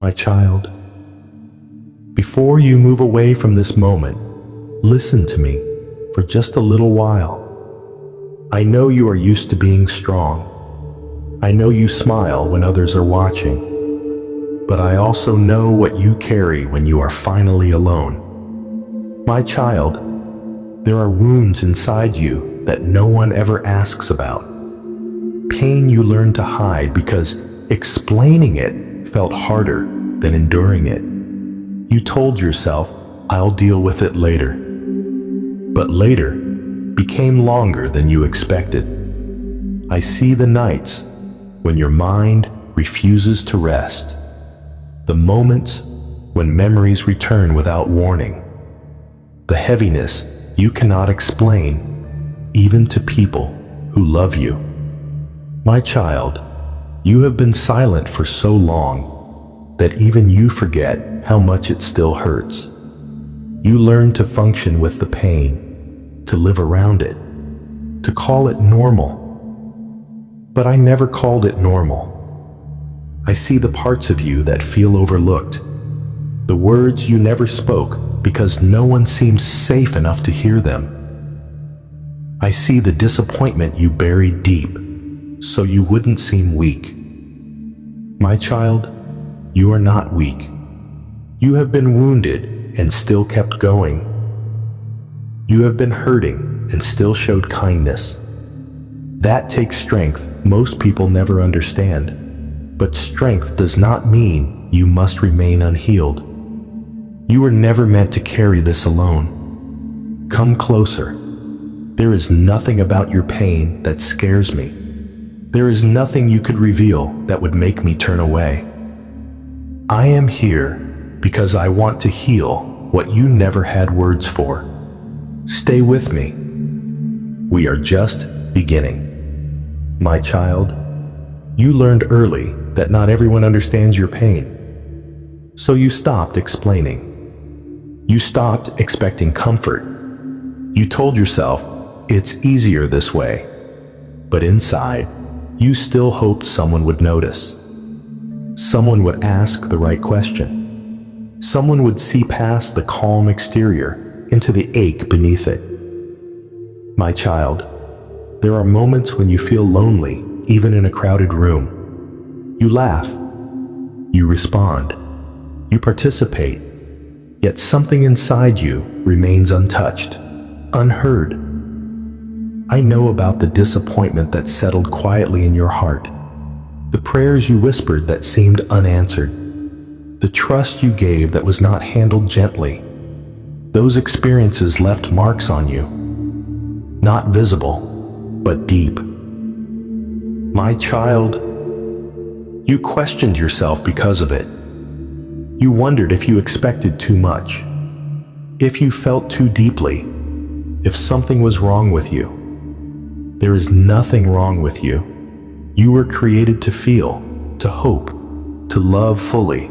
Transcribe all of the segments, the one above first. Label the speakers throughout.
Speaker 1: My child, before you move away from this moment, listen to me for just a little while. I know you are used to being strong. I know you smile when others are watching. But I also know what you carry when you are finally alone. My child, there are wounds inside you that no one ever asks about. Pain you learned to hide because explaining it felt harder than enduring it. You told yourself, I'll deal with it later. But later became longer than you expected. I see the nights when your mind refuses to rest. The moments when memories return without warning. The heaviness you cannot explain, even to people who love you. My child, you have been silent for so long that even you forget how much it still hurts. You learn to function with the pain, to live around it, to call it normal. But I never called it normal. I see the parts of you that feel overlooked, the words you never spoke because no one seemed safe enough to hear them. I see the disappointment you buried deep so you wouldn't seem weak. My child, you are not weak. You have been wounded and still kept going. You have been hurting and still showed kindness. That takes strength most people never understand. But strength does not mean you must remain unhealed. You were never meant to carry this alone. Come closer. There is nothing about your pain that scares me. There is nothing you could reveal that would make me turn away. I am here because I want to heal what you never had words for. Stay with me. We are just beginning. My child, you learned early that not everyone understands your pain. So you stopped explaining. You stopped expecting comfort. You told yourself, it's easier this way. But inside, you still hoped someone would notice. Someone would ask the right question. Someone would see past the calm exterior into the ache beneath it. My child, there are moments when you feel lonely, even in a crowded room. You laugh. You respond. You participate. Yet something inside you remains untouched, unheard. I know about the disappointment that settled quietly in your heart, the prayers you whispered that seemed unanswered, the trust you gave that was not handled gently. Those experiences left marks on you, not visible, but deep. My child, you questioned yourself because of it. You wondered if you expected too much, if you felt too deeply, if something was wrong with you. There is nothing wrong with you. You were created to feel, to hope, to love fully.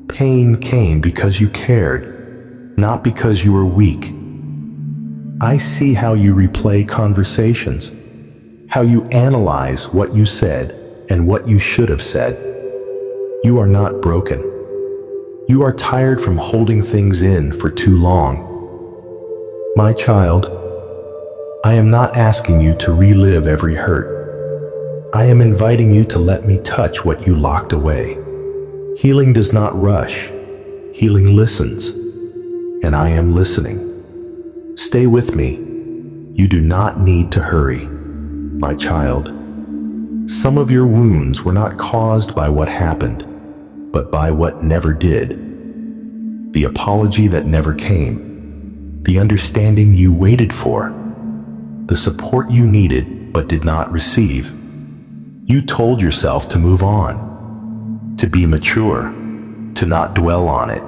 Speaker 1: Pain came because you cared, not because you were weak. I see how you replay conversations, how you analyze what you said and what you should have said. You are not broken. You are tired from holding things in for too long. My child, I am not asking you to relive every hurt. I am inviting you to let me touch what you locked away. Healing does not rush. Healing listens. And I am listening. Stay with me. You do not need to hurry. My child, some of your wounds were not caused by what happened, but by what never did. The apology that never came. The understanding you waited for. The support you needed but did not receive. You told yourself to move on, to be mature, to not dwell on it.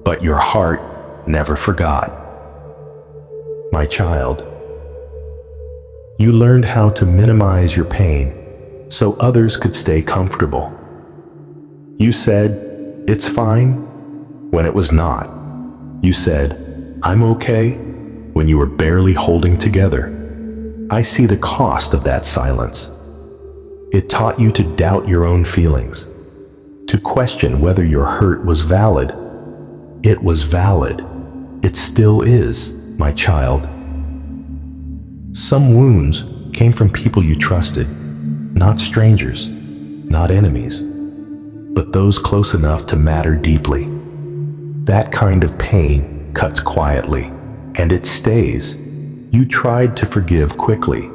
Speaker 1: But your heart never forgot. My child, you learned how to minimize your pain so others could stay comfortable. You said, it's fine, when it was not. You said, I'm okay, when you were barely holding together. I see the cost of that silence. It taught you to doubt your own feelings, to question whether your hurt was valid. It was valid. It still is, my child. Some wounds came from people you trusted, not strangers, not enemies, but those close enough to matter deeply. That kind of pain cuts quietly, and it stays. You tried to forgive quickly,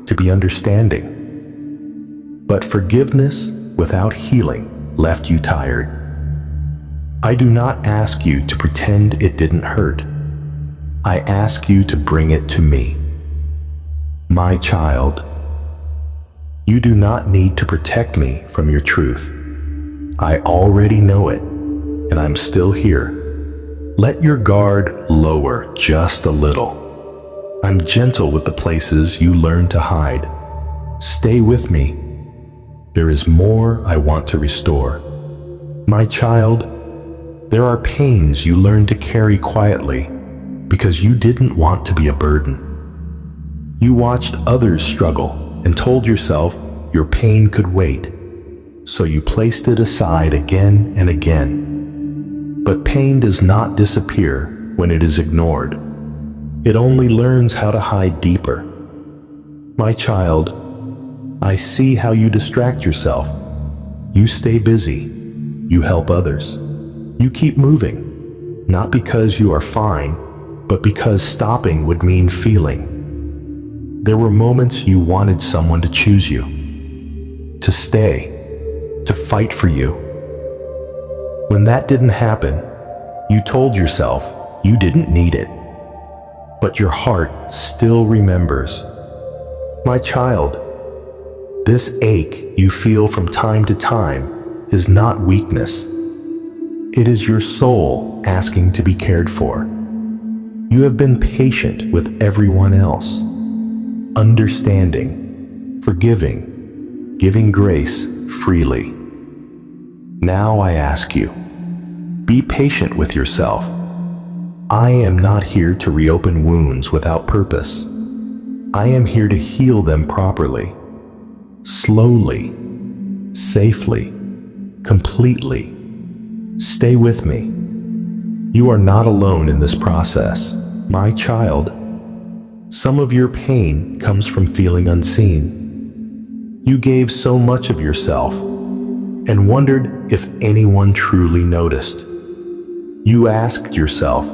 Speaker 1: to be understanding. But forgiveness without healing left you tired. I do not ask you to pretend it didn't hurt. I ask you to bring it to me. My child, you do not need to protect me from your truth. I already know it, and I'm still here. Let your guard lower just a little. I'm gentle with the places you learn to hide. Stay with me. There is more I want to restore. My child, there are pains you learned to carry quietly because you didn't want to be a burden. You watched others struggle and told yourself your pain could wait, so you placed it aside again and again. But pain does not disappear when it is ignored. It only learns how to hide deeper. My child, I see how you distract yourself. You stay busy. You help others. You keep moving, not because you are fine, but because stopping would mean feeling. There were moments you wanted someone to choose you, to stay, to fight for you. When that didn't happen, you told yourself you didn't need it. But your heart still remembers. My child, this ache you feel from time to time is not weakness. It is your soul asking to be cared for. You have been patient with everyone else, understanding, forgiving, giving grace freely. Now I ask you, be patient with yourself. I am not here to reopen wounds without purpose. I am here to heal them properly, slowly, safely, completely. Stay with me. You are not alone in this process, my child. Some of your pain comes from feeling unseen. You gave so much of yourself and wondered if anyone truly noticed. You asked yourself,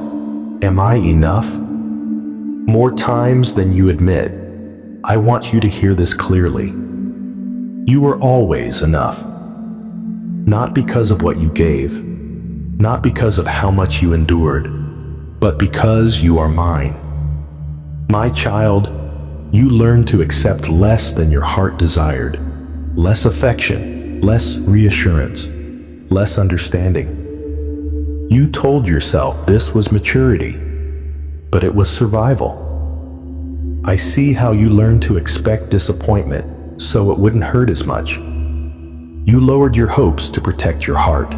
Speaker 1: am I enough? More times than you admit. I want you to hear this clearly. You were always enough. Not because of what you gave, not because of how much you endured, but because you are mine. My child, you learned to accept less than your heart desired, less affection, less reassurance, less understanding. You told yourself this was maturity, but it was survival. I see how you learned to expect disappointment so it wouldn't hurt as much. You lowered your hopes to protect your heart.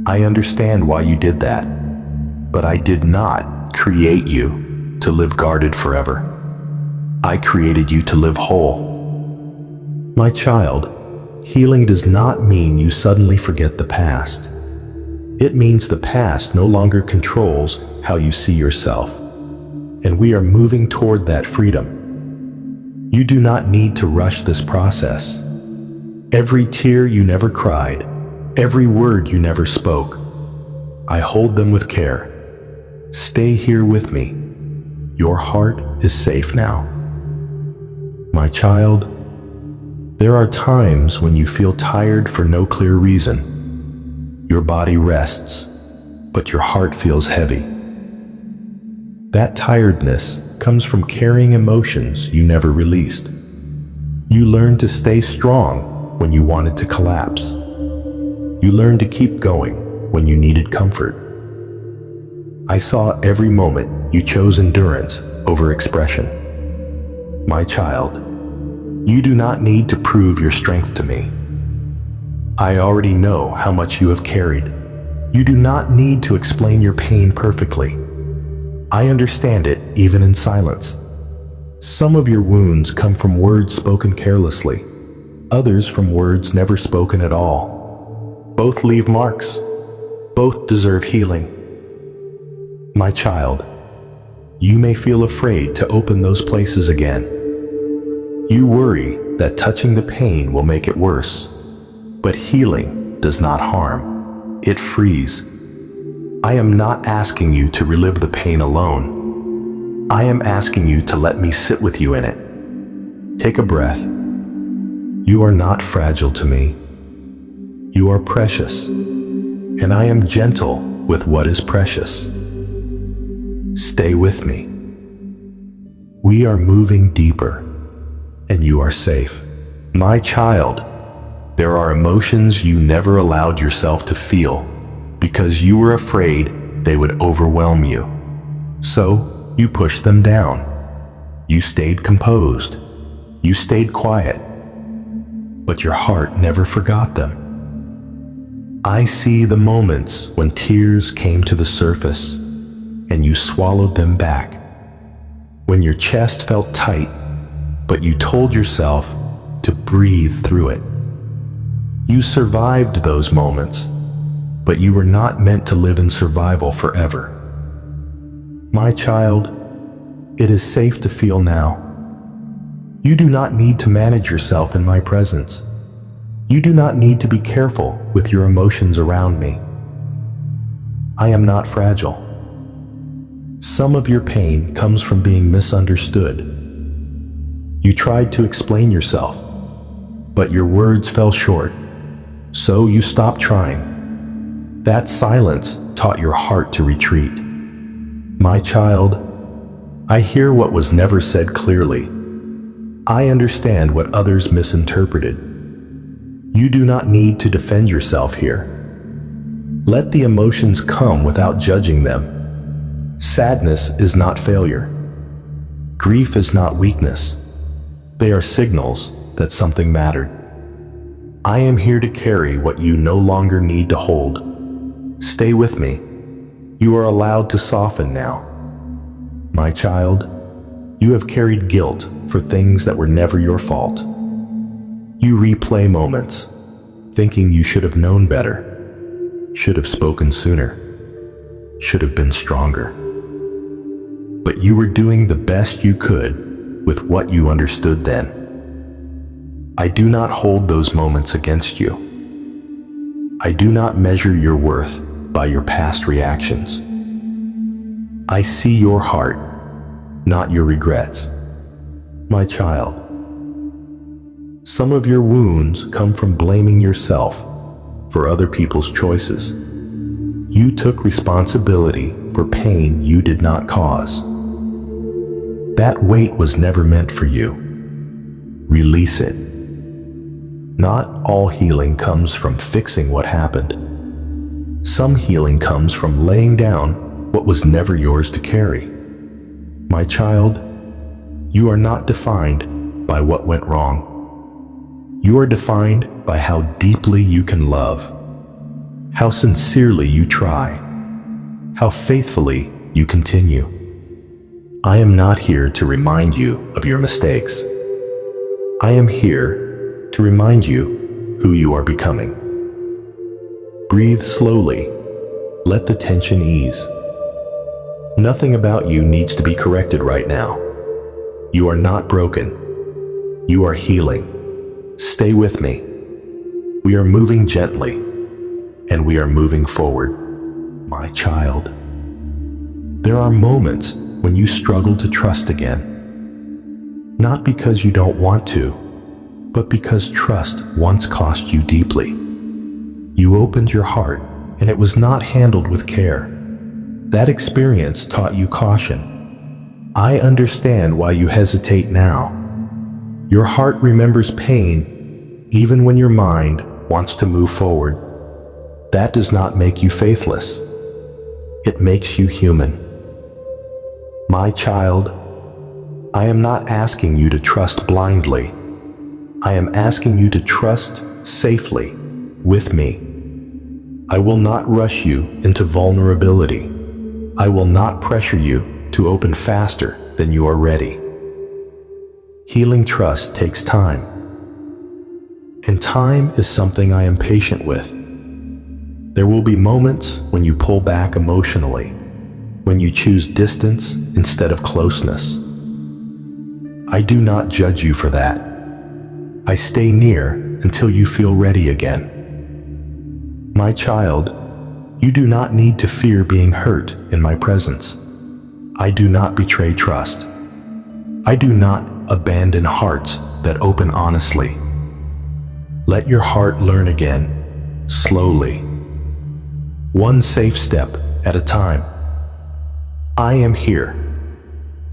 Speaker 1: I understand why you did that, but I did not create you to live guarded forever. I created you to live whole. My child, healing does not mean you suddenly forget the past. It means the past no longer controls how you see yourself, and we are moving toward that freedom. You do not need to rush this process. Every tear you never cried, every word you never spoke, I hold them with care. Stay here with me. Your heart is safe now. My child, there are times when you feel tired for no clear reason. Your body rests, but your heart feels heavy. That tiredness comes from carrying emotions you never released. You learned to stay strong when you wanted to collapse. You learned to keep going when you needed comfort. I saw every moment you chose endurance over expression. My child, you do not need to prove your strength to me. I already know how much you have carried. You do not need to explain your pain perfectly. I understand it even in silence. Some of your wounds come from words spoken carelessly, others from words never spoken at all. Both leave marks. Both deserve healing. My child, you may feel afraid to open those places again. You worry that touching the pain will make it worse. But healing does not harm. It frees. I am not asking you to relive the pain alone. I am asking you to let me sit with you in it. Take a breath. You are not fragile to me. You are precious, and I am gentle with what is precious. Stay with me. We are moving deeper, and you are safe. My child, there are emotions you never allowed yourself to feel because you were afraid they would overwhelm you. So you pushed them down. You stayed composed. You stayed quiet. But your heart never forgot them. I see the moments when tears came to the surface and you swallowed them back. When your chest felt tight, but you told yourself to breathe through it. You survived those moments, but you were not meant to live in survival forever. My child, it is safe to feel now. You do not need to manage yourself in my presence. You do not need to be careful with your emotions around me. I am not fragile. Some of your pain comes from being misunderstood. You tried to explain yourself, but your words fell short, so you stopped trying. That silence taught your heart to retreat. My child, I hear what was never said clearly. I understand what others misinterpreted. You do not need to defend yourself here. Let the emotions come without judging them. Sadness is not failure. Grief is not weakness. They are signals that something mattered. I am here to carry what you no longer need to hold. Stay with me. You are allowed to soften now. My child, you have carried guilt for things that were never your fault. You replay moments, thinking you should have known better, should have spoken sooner, should have been stronger. But you were doing the best you could with what you understood then. I do not hold those moments against you. I do not measure your worth by your past reactions. I see your heart, not your regrets. My child, some of your wounds come from blaming yourself for other people's choices. You took responsibility for pain you did not cause. That weight was never meant for you. Release it. Not all healing comes from fixing what happened. Some healing comes from laying down what was never yours to carry. My child, you are not defined by what went wrong. You are defined by how deeply you can love, how sincerely you try, how faithfully you continue. I am not here to remind you of your mistakes. I am here to remind you who you are becoming. Breathe slowly. Let the tension ease. Nothing about you needs to be corrected right now. You are not broken. You are healing. Stay with me. We are moving gently, and we are moving forward. My child, there are moments when you struggle to trust again. Not because you don't want to, but because trust once cost you deeply. You opened your heart, and it was not handled with care. That experience taught you caution. I understand why you hesitate now. Your heart remembers pain, even when your mind wants to move forward. That does not make you faithless. It makes you human. My child, I am not asking you to trust blindly. I am asking you to trust safely with me. I will not rush you into vulnerability. I will not pressure you to open faster than you are ready. Healing trust takes time. And time is something I am patient with. There will be moments when you pull back emotionally, when you choose distance instead of closeness. I do not judge you for that. I stay near until you feel ready again. My child, you do not need to fear being hurt in my presence. I do not betray trust. I do not abandon hearts that open honestly. Let your heart learn again, slowly. One safe step at a time. I am here,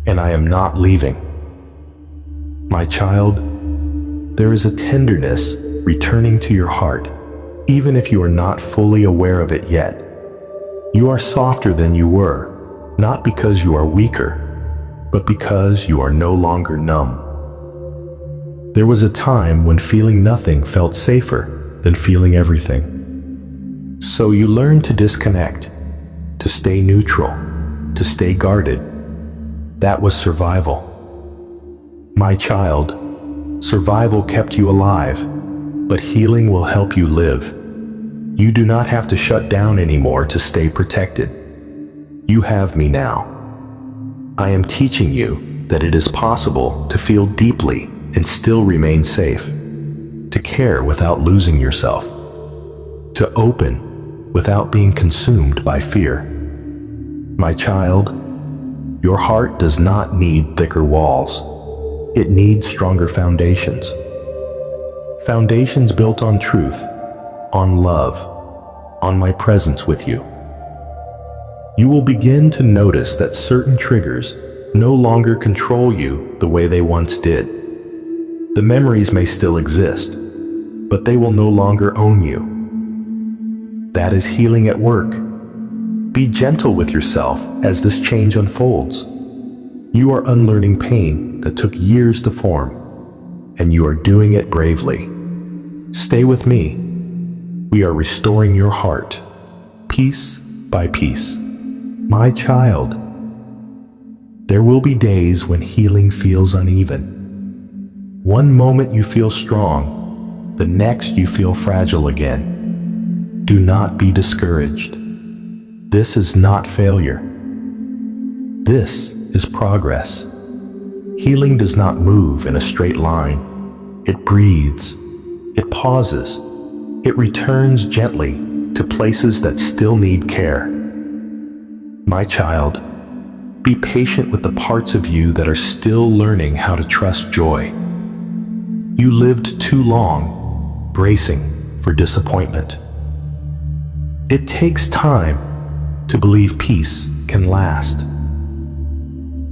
Speaker 1: and I am not leaving. My child, there is a tenderness returning to your heart, even if you are not fully aware of it yet. You are softer than you were, not because you are weaker, but because you are no longer numb. There was a time when feeling nothing felt safer than feeling everything. So you learned to disconnect, to stay neutral, to stay guarded. That was survival. My child, survival kept you alive, but healing will help you live. You do not have to shut down anymore to stay protected. You have me now. I am teaching you that it is possible to feel deeply and still remain safe, to care without losing yourself, to open without being consumed by fear. My child, your heart does not need thicker walls. It needs stronger foundations. Foundations built on truth, on love, on my presence with you. You will begin to notice that certain triggers no longer control you the way they once did. The memories may still exist, but they will no longer own you. That is healing at work. Be gentle with yourself as this change unfolds. You are unlearning pain that took years to form, and you are doing it bravely. Stay with me. We are restoring your heart, piece by piece. My child, there will be days when healing feels uneven. One moment you feel strong, the next you feel fragile again. Do not be discouraged. This is not failure. This is progress. Healing does not move in a straight line. It breathes. It pauses. It returns gently to places that still need care. My child, be patient with the parts of you that are still learning how to trust joy. You lived too long, bracing for disappointment. It takes time to believe peace can last.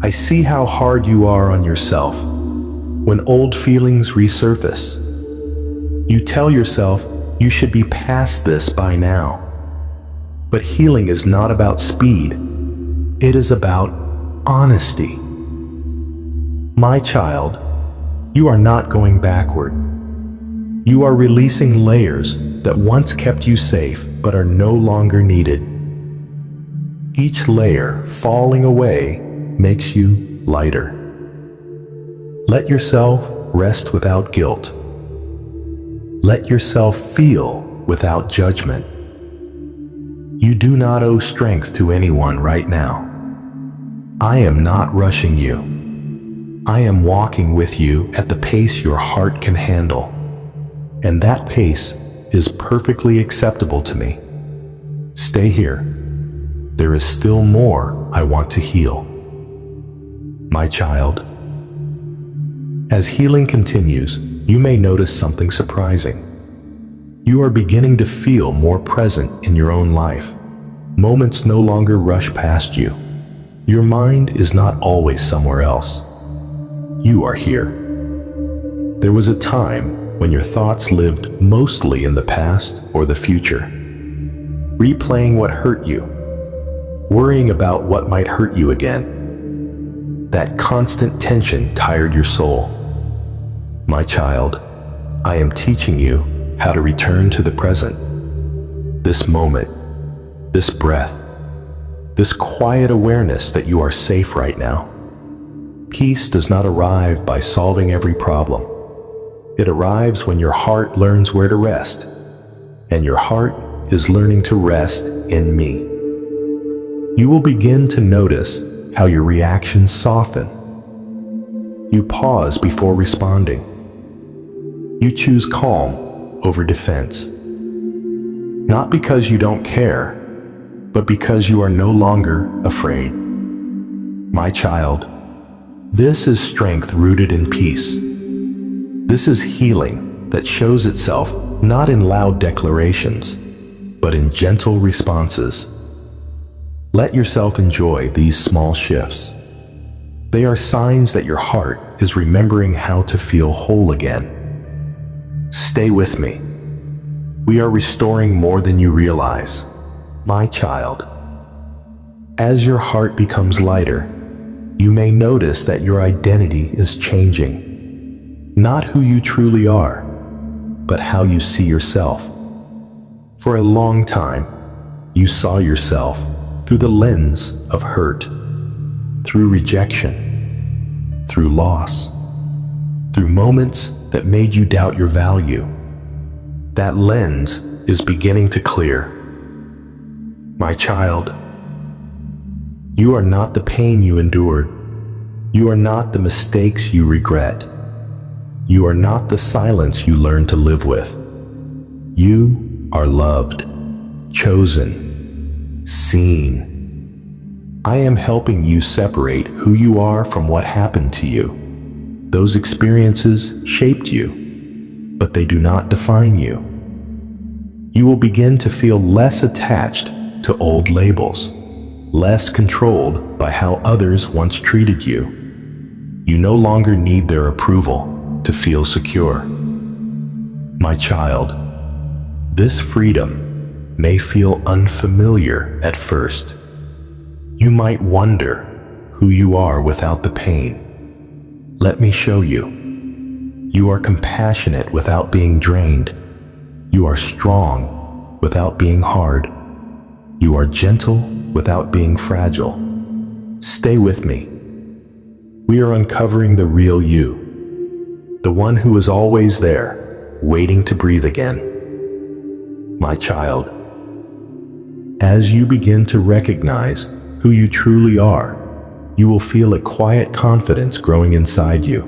Speaker 1: I see how hard you are on yourself when old feelings resurface. You tell yourself you should be past this by now. But healing is not about speed. It is about honesty. My child, you are not going backward. You are releasing layers that once kept you safe but are no longer needed. Each layer falling away makes you lighter. Let yourself rest without guilt. Let yourself feel without judgment. You do not owe strength to anyone right now. I am not rushing you. I am walking with you at the pace your heart can handle. And that pace is perfectly acceptable to me. Stay here. There is still more I want to heal. My child, as healing continues, you may notice something surprising. You are beginning to feel more present in your own life. Moments no longer rush past you. Your mind is not always somewhere else. You are here. There was a time when your thoughts lived mostly in the past or the future, replaying what hurt you, worrying about what might hurt you again. That constant tension tired your soul. My child, I am teaching you how to return to the present. This moment, this breath, this quiet awareness that you are safe right now. Peace does not arrive by solving every problem. It arrives when your heart learns where to rest, and your heart is learning to rest in me. You will begin to notice how your reactions soften. You pause before responding. You choose calm over defense. Not because you don't care, but because you are no longer afraid. My child, this is strength rooted in peace. This is healing that shows itself not in loud declarations, but in gentle responses. Let yourself enjoy these small shifts. They are signs that your heart is remembering how to feel whole again. Stay with me. We are restoring more than you realize, my child. As your heart becomes lighter, you may notice that your identity is changing. Not who you truly are, but how you see yourself. For a long time, you saw yourself through the lens of hurt, through rejection, through loss, through moments that made you doubt your value. That lens is beginning to clear. My child, you are not the pain you endured. You are not the mistakes you regret. You are not the silence you learned to live with. You are loved, chosen, seen. I am helping you separate who you are from what happened to you. Those experiences shaped you, but they do not define you. You will begin to feel less attached to old labels, less controlled by how others once treated you. You no longer need their approval to feel secure. My child, this freedom may feel unfamiliar at first. You might wonder who you are without the pain. Let me show you. You are compassionate without being drained. You are strong without being hard. You are gentle without being fragile. Stay with me. We are uncovering the real you. The one who is always there, waiting to breathe again. My child, as you begin to recognize who you truly are, you will feel a quiet confidence growing inside you.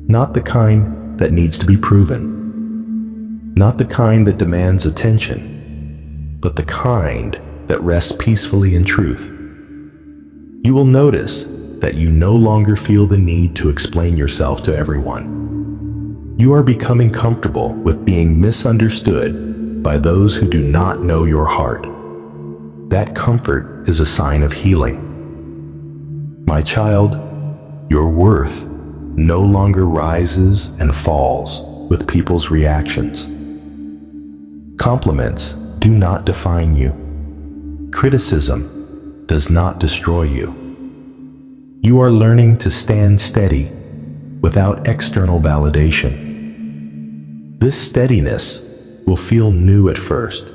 Speaker 1: Not the kind that needs to be proven, not the kind that demands attention, but the kind that rests peacefully in truth. You will notice that you no longer feel the need to explain yourself to everyone. You are becoming comfortable with being misunderstood by those who do not know your heart. That comfort is a sign of healing. My child, your worth no longer rises and falls with people's reactions. Compliments do not define you. Criticism does not destroy you. You are learning to stand steady without external validation. This steadiness will feel new at first.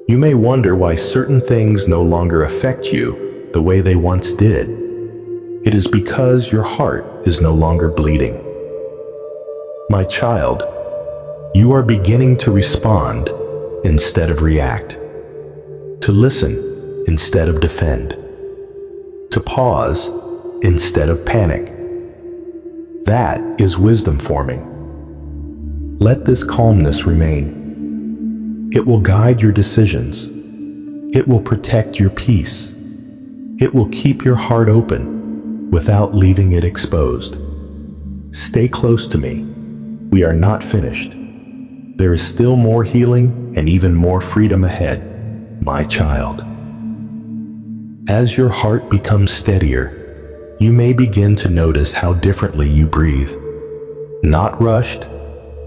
Speaker 1: You may wonder why certain things no longer affect you the way they once did. It is because your heart is no longer bleeding. My child, you are beginning to respond instead of react, to listen instead of defend, to pause instead of panic. That is wisdom forming. Let this calmness remain. It will guide your decisions. It will protect your peace. It will keep your heart open without leaving it exposed. Stay close to me. We are not finished. There is still more healing and even more freedom ahead, my child. As your heart becomes steadier, you may begin to notice how differently you breathe. Not rushed,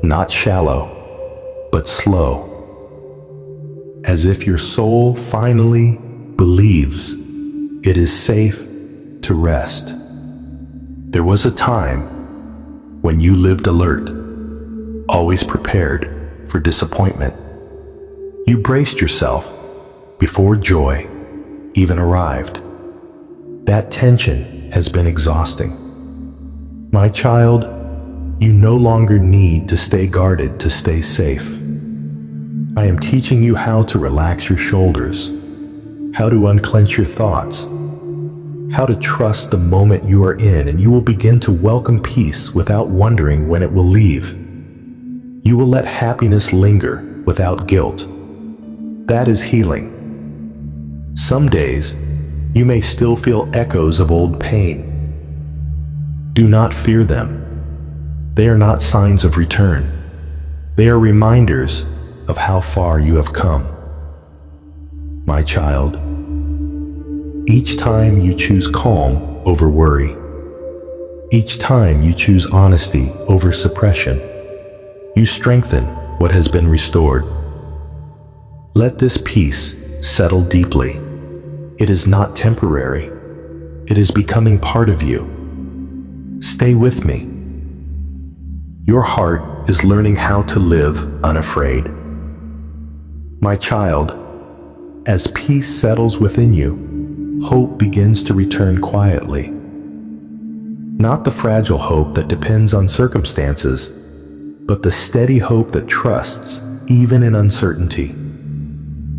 Speaker 1: not shallow, but slow. As if your soul finally believes it is safe to rest. There was a time when you lived alert, always prepared for disappointment. You braced yourself before joy even arrived. That tension has been exhausting. My child, you no longer need to stay guarded to stay safe. I am teaching you how to relax your shoulders, how to unclench your thoughts, how to trust the moment you are in, and you will begin to welcome peace without wondering when it will leave. You will let happiness linger without guilt. That is healing. Some days, you may still feel echoes of old pain. Do not fear them. They are not signs of return. They are reminders of how far you have come. My child, each time you choose calm over worry, each time you choose honesty over suppression, you strengthen what has been restored. Let this peace settle deeply. It is not temporary. It is becoming part of you. Stay with me. Your heart is learning how to live unafraid. My child, as peace settles within you, hope begins to return quietly. Not the fragile hope that depends on circumstances, but the steady hope that trusts even in uncertainty.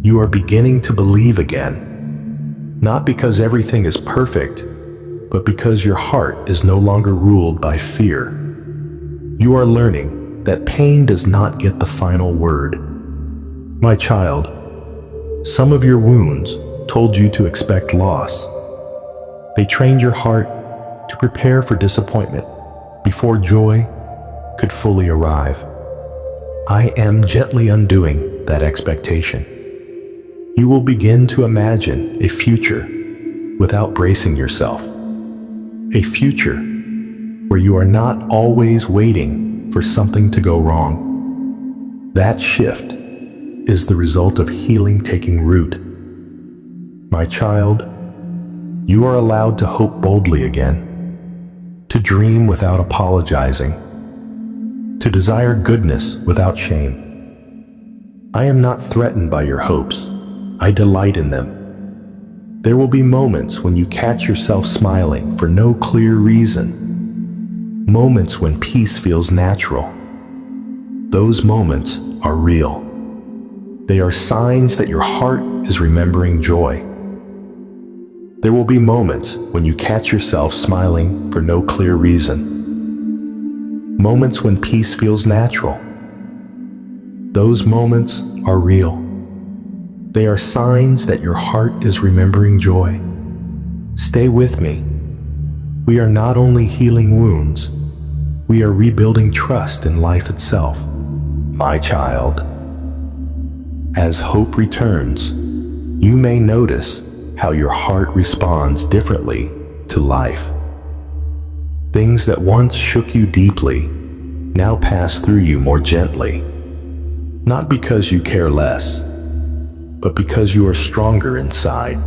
Speaker 1: You are beginning to believe again, not because everything is perfect, but because your heart is no longer ruled by fear. You are learning that pain does not get the final word. My child, some of your wounds told you to expect loss. They trained your heart to prepare for disappointment before joy could fully arrive. I am gently undoing that expectation. You will begin to imagine a future without bracing yourself. A future where you are not always waiting for something to go wrong. That shift is the result of healing taking root. My child, you are allowed to hope boldly again, to dream without apologizing, to desire goodness without shame. I am not threatened by your hopes. I delight in them. There will be moments when you catch yourself smiling for no clear reason. Moments when peace feels natural. Those moments are real. They are signs that your heart is remembering joy. There will be moments when you catch yourself smiling for no clear reason. Moments when peace feels natural. Those moments are real. They are signs that your heart is remembering joy. Stay with me. We are not only healing wounds, we are rebuilding trust in life itself. My child, as hope returns, you may notice how your heart responds differently to life. Things that once shook you deeply now pass through you more gently. Not because you care less, but because you are stronger inside.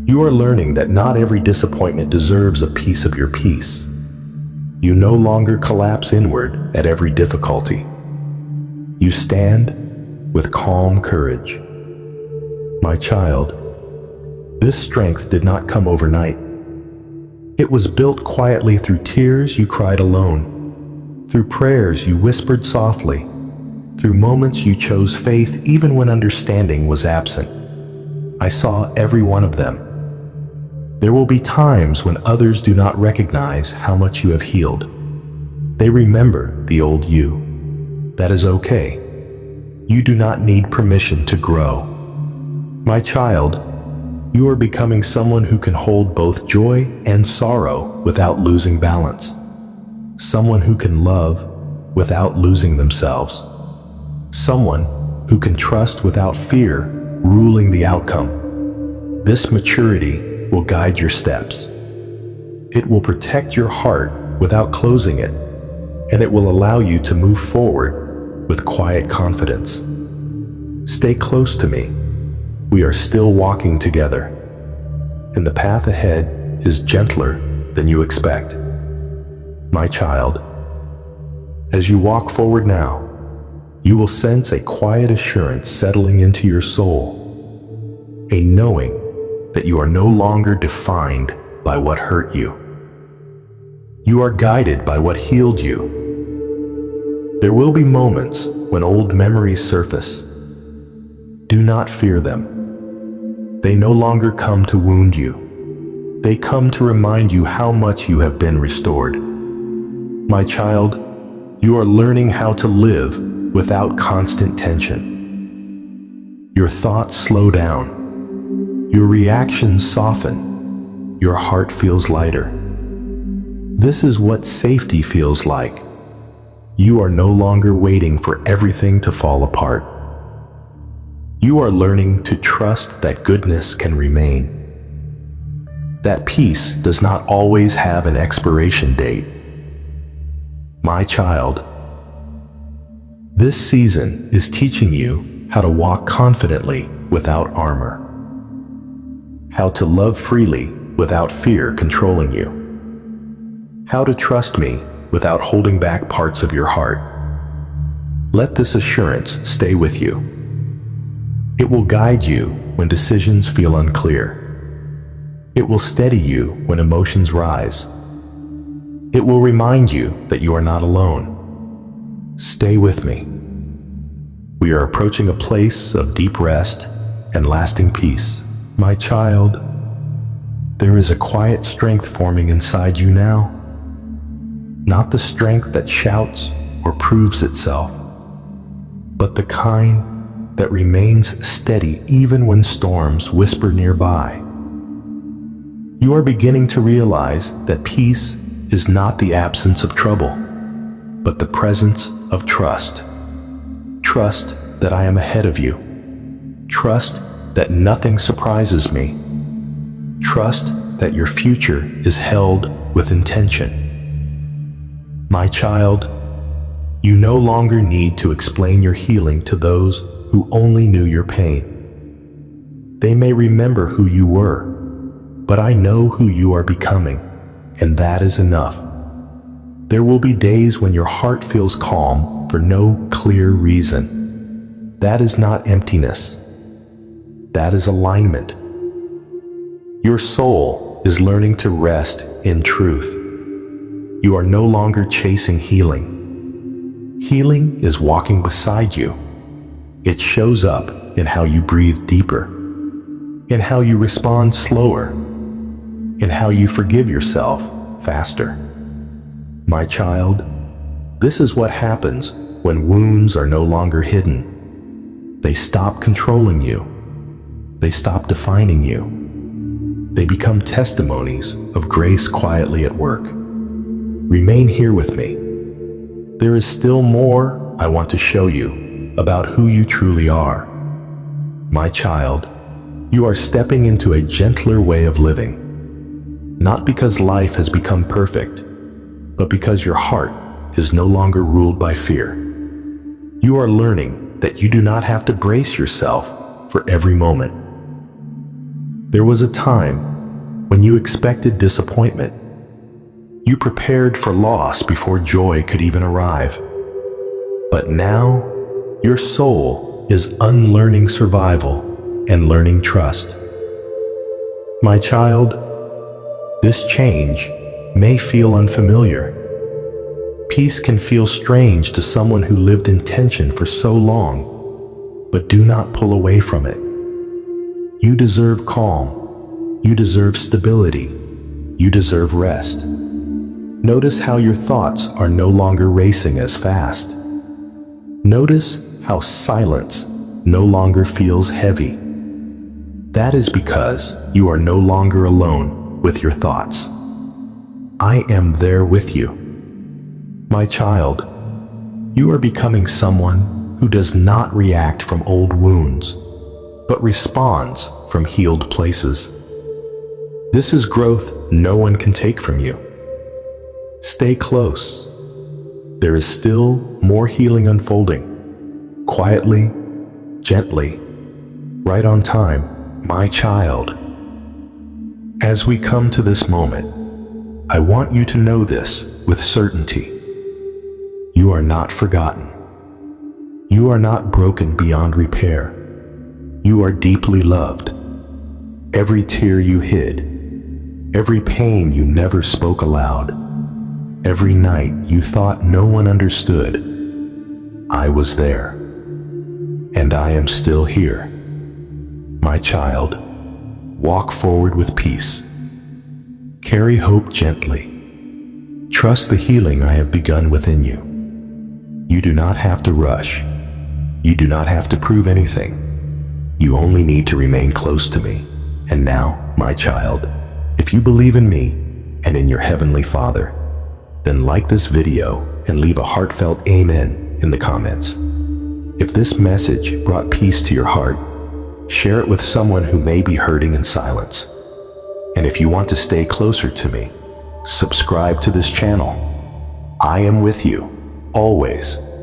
Speaker 1: You are learning that not every disappointment deserves a piece of your peace. You no longer collapse inward at every difficulty. You stand with calm courage. My child, this strength did not come overnight. It was built quietly through tears you cried alone, through prayers you whispered softly, through moments you chose faith even when understanding was absent. I saw every one of them. There will be times when others do not recognize how much you have healed. They remember the old you. That is okay. You do not need permission to grow. My child, you are becoming someone who can hold both joy and sorrow without losing balance. Someone who can love without losing themselves. Someone who can trust without fear ruling the outcome. This maturity will guide your steps. It will protect your heart without closing it, and it will allow you to move forward with quiet confidence. Stay close to me. We are still walking together, and the path ahead is gentler than you expect. My child, as you walk forward now, you will sense a quiet assurance settling into your soul, a knowing that you are no longer defined by what hurt you. You are guided by what healed you. There will be moments when old memories surface. Do not fear them. They no longer come to wound you. They come to remind you how much you have been restored. My child, you are learning how to live without constant tension. Your thoughts slow down. Your reactions soften. Your heart feels lighter. This is what safety feels like. You are no longer waiting for everything to fall apart. You are learning to trust that goodness can remain. That peace does not always have an expiration date. My child, this season is teaching you how to walk confidently without armor, how to love freely without fear controlling you, how to trust me without holding back parts of your heart. Let this assurance stay with you. It will guide you when decisions feel unclear. It will steady you when emotions rise. It will remind you that you are not alone. Stay with me. We are approaching a place of deep rest and lasting peace. My child, there is a quiet strength forming inside you now. Not the strength that shouts or proves itself, but the kind that remains steady even when storms whisper nearby. You are beginning to realize that peace is not the absence of trouble, but the presence of trust. Trust that I am ahead of you. Trust that nothing surprises me. Trust that your future is held with intention. My child, you no longer need to explain your healing to those who only knew your pain. They may remember who you were, but I know who you are becoming, and that is enough. There will be days when your heart feels calm for no clear reason. That is not emptiness. That is alignment. Your soul is learning to rest in truth. You are no longer chasing healing. Healing is walking beside you. It shows up in how you breathe deeper, in how you respond slower, in how you forgive yourself faster. My child, this is what happens when wounds are no longer hidden. They stop controlling you. They stop defining you. They become testimonies of grace quietly at work. Remain here with me. There is still more I want to show you about who you truly are. My child, you are stepping into a gentler way of living. Not because life has become perfect, but because your heart is no longer ruled by fear. You are learning that you do not have to brace yourself for every moment. There was a time when you expected disappointment. You prepared for loss before joy could even arrive. But now, your soul is unlearning survival and learning trust. My child, this change may feel unfamiliar. Peace can feel strange to someone who lived in tension for so long, but do not pull away from it. You deserve calm. You deserve stability. You deserve rest. Notice how your thoughts are no longer racing as fast. Notice how silence no longer feels heavy. That is because you are no longer alone with your thoughts. I am there with you. My child, you are becoming someone who does not react from old wounds, but responds from healed places. This is growth no one can take from you. Stay close. There is still more healing unfolding, quietly, gently, right on time, my child. As we come to this moment, I want you to know this with certainty. You are not forgotten. You are not broken beyond repair. You are deeply loved. Every tear you hid, every pain you never spoke aloud, every night you thought no one understood, I was there, and I am still here. My child, walk forward with peace. Carry hope gently. Trust the healing I have begun within you. You do not have to rush. You do not have to prove anything. You only need to remain close to me. And now, my child, if you believe in me and in your Heavenly Father, then like this video and leave a heartfelt amen in the comments. If this message brought peace to your heart, share it with someone who may be hurting in silence. And if you want to stay closer to me, subscribe to this channel. I am with you, always.